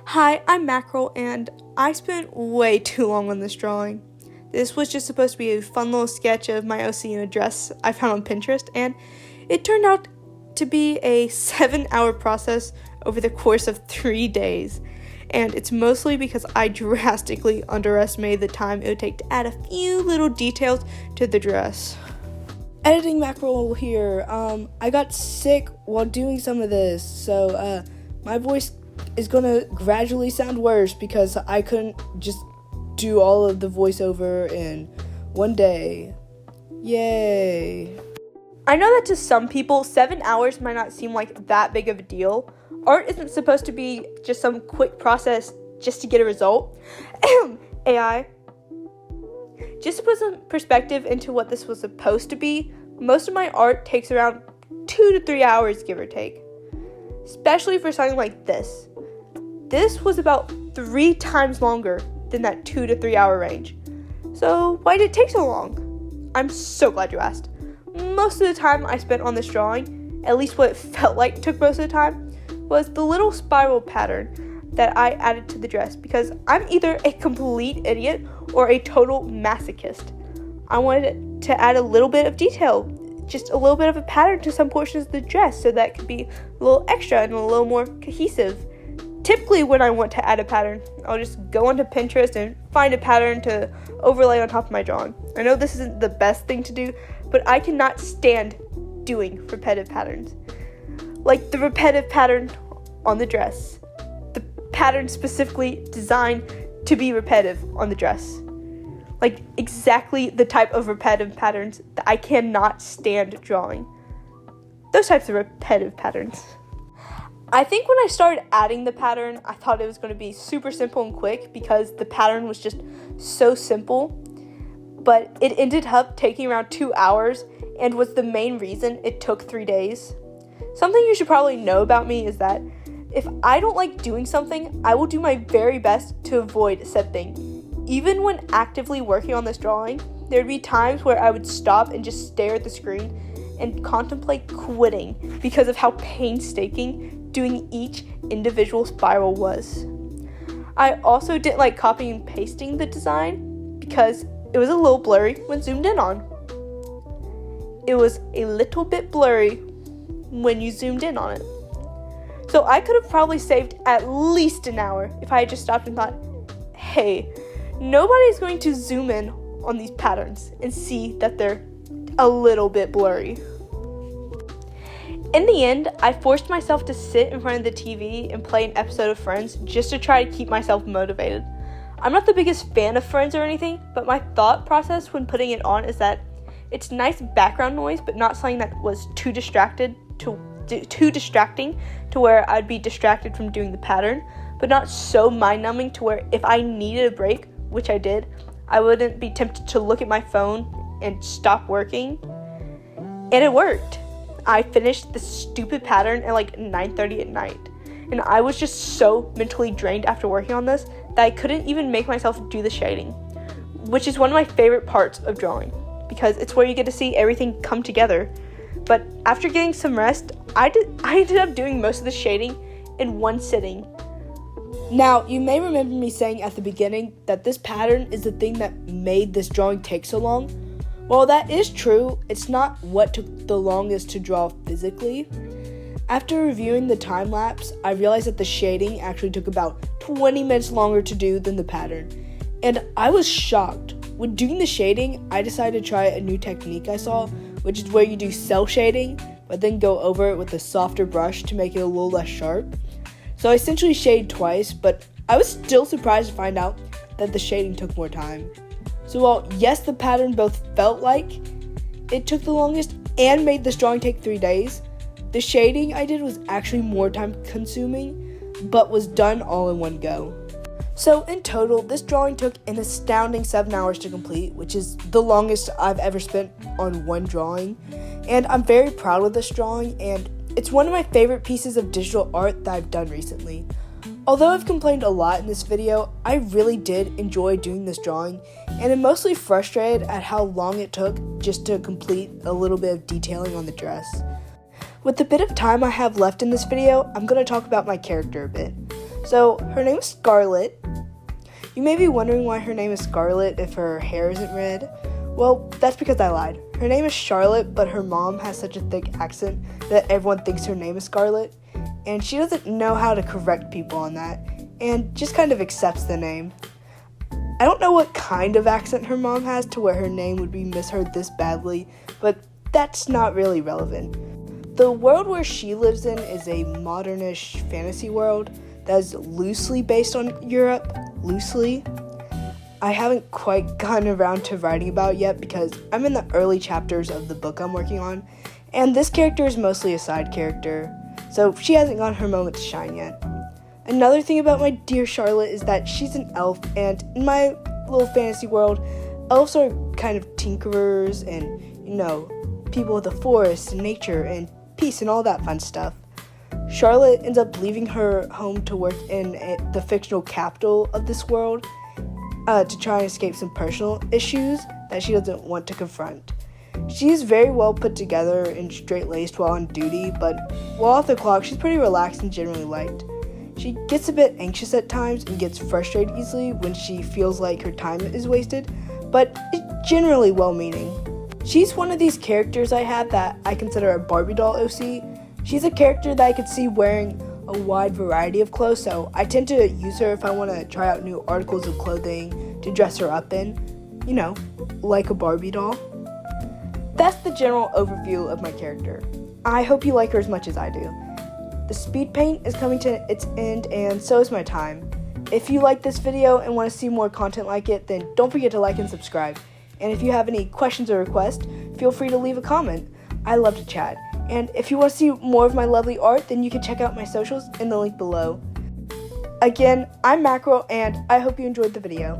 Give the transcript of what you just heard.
Hi, I'm Mackerel, and I spent way too long on this drawing. This was just supposed to be a fun little sketch of my OC in a dress I found on Pinterest, and it turned out to be a 7-hour process over the course of 3 days. And it's mostly because I drastically underestimated the time it would take to add a few little details to the dress. Editing Mackerel here. I got sick while doing some of this, so my voice is gonna gradually sound worse because I couldn't just do all of the voiceover in one day. Yay. I know that to some people, 7 hours might not seem like that big of a deal. Art isn't supposed to be just some quick process just to get a result. AI. Just to put some perspective into what this was supposed to be, most of my art takes around 2 to 3 hours, give or take. Especially for something like this. This was about 3 times longer than that 2 to 3 hour range. So why did it take so long? I'm so glad you asked. Most of the time I spent on this drawing, at least what it felt like took most of the time, was the little spiral pattern that I added to the dress because I'm either a complete idiot or a total masochist. I wanted to add a little bit of detail, just a little bit of a pattern to some portions of the dress so that could be a little extra and a little more cohesive. Typically when I want to add a pattern, I'll just go onto Pinterest and find a pattern to overlay on top of my drawing. I know this isn't the best thing to do, but I cannot stand doing repetitive patterns. Like the repetitive pattern on the dress. The pattern specifically designed to be repetitive on the dress. Like exactly the type of repetitive patterns that I cannot stand drawing. Those types of repetitive patterns. I think when I started adding the pattern, I thought it was going to be super simple and quick because the pattern was just so simple. But it ended up taking around 2 hours and was the main reason it took 3 days. Something you should probably know about me is that if I don't like doing something, I will do my very best to avoid said thing. Even when actively working on this drawing, there'd be times where I would stop and just stare at the screen and contemplate quitting because of how painstaking doing each individual spiral was. I also didn't like copying and pasting the design because it was a little blurry when zoomed in on. It was a little bit blurry when you zoomed in on it. So I could have probably saved at least an hour if I had just stopped and thought, hey, nobody's going to zoom in on these patterns and see that they're a little bit blurry. In the end, I forced myself to sit in front of the TV and play an episode of Friends just to try to keep myself motivated. I'm not the biggest fan of Friends or anything, but my thought process when putting it on is that it's nice background noise, but not something that was too distracting to where I'd be distracted from doing the pattern, but not so mind-numbing to where if I needed a break, which I did, I wouldn't be tempted to look at my phone and stop working. And it worked. I finished the stupid pattern at like 9:30 at night. And I was just so mentally drained after working on this that I couldn't even make myself do the shading, which is one of my favorite parts of drawing because it's where you get to see everything come together. But after getting some rest, I ended up doing most of the shading in one sitting. Now, you may remember me saying at the beginning that this pattern is the thing that made this drawing take so long. While that is true, it's not what took the longest to draw physically. After reviewing the time lapse, I realized that the shading actually took about 20 minutes longer to do than the pattern. And I was shocked. When doing the shading, I decided to try a new technique I saw, which is where you do cell shading, but then go over it with a softer brush to make it a little less sharp. So I essentially shaded twice, but I was still surprised to find out that the shading took more time. So while yes, the pattern both felt like it took the longest and made this drawing take 3 days, the shading I did was actually more time consuming, but was done all in one go. So in total, this drawing took an astounding 7 hours to complete, which is the longest I've ever spent on one drawing. And I'm very proud of this drawing, and it's one of my favorite pieces of digital art that I've done recently. Although I've complained a lot in this video, I really did enjoy doing this drawing, and I'm mostly frustrated at how long it took just to complete a little bit of detailing on the dress. With the bit of time I have left in this video, I'm going to talk about my character a bit. So her name is Scarlet. You may be wondering why her name is Scarlet if her hair isn't red. Well, that's because I lied. Her name is Charlotte, but her mom has such a thick accent that everyone thinks her name is Scarlet, and she doesn't know how to correct people on that, and just kind of accepts the name. I don't know what kind of accent her mom has to where her name would be misheard this badly, but that's not really relevant. The world where she lives in is a modernish fantasy world that is loosely based on Europe. Loosely. I haven't quite gotten around to writing about it yet because I'm in the early chapters of the book I'm working on, and this character is mostly a side character, so she hasn't gotten her moment to shine yet. Another thing about my dear Charlotte is that she's an elf, and in my little fantasy world, elves are kind of tinkerers and, people of the forest and nature and peace and all that fun stuff. Charlotte ends up leaving her home to work in the fictional capital of this world to try and escape some personal issues that she doesn't want to confront. She is very well put together and straight-laced while on duty, but while off the clock, she's pretty relaxed and generally liked. She gets a bit anxious at times and gets frustrated easily when she feels like her time is wasted, but is generally well-meaning. She's one of these characters I have that I consider a Barbie doll OC. She's a character that I could see wearing a wide variety of clothes, so I tend to use her if I want to try out new articles of clothing to dress her up in, like a Barbie doll. That's the general overview of my character. I hope you like her as much as I do. The speed paint is coming to its end, and so is my time. If you like this video and want to see more content like it, then don't forget to like and subscribe. And if you have any questions or requests, feel free to leave a comment. I love to chat. And if you want to see more of my lovely art, then you can check out my socials in the link below. Again, I'm Mackerel, and I hope you enjoyed the video.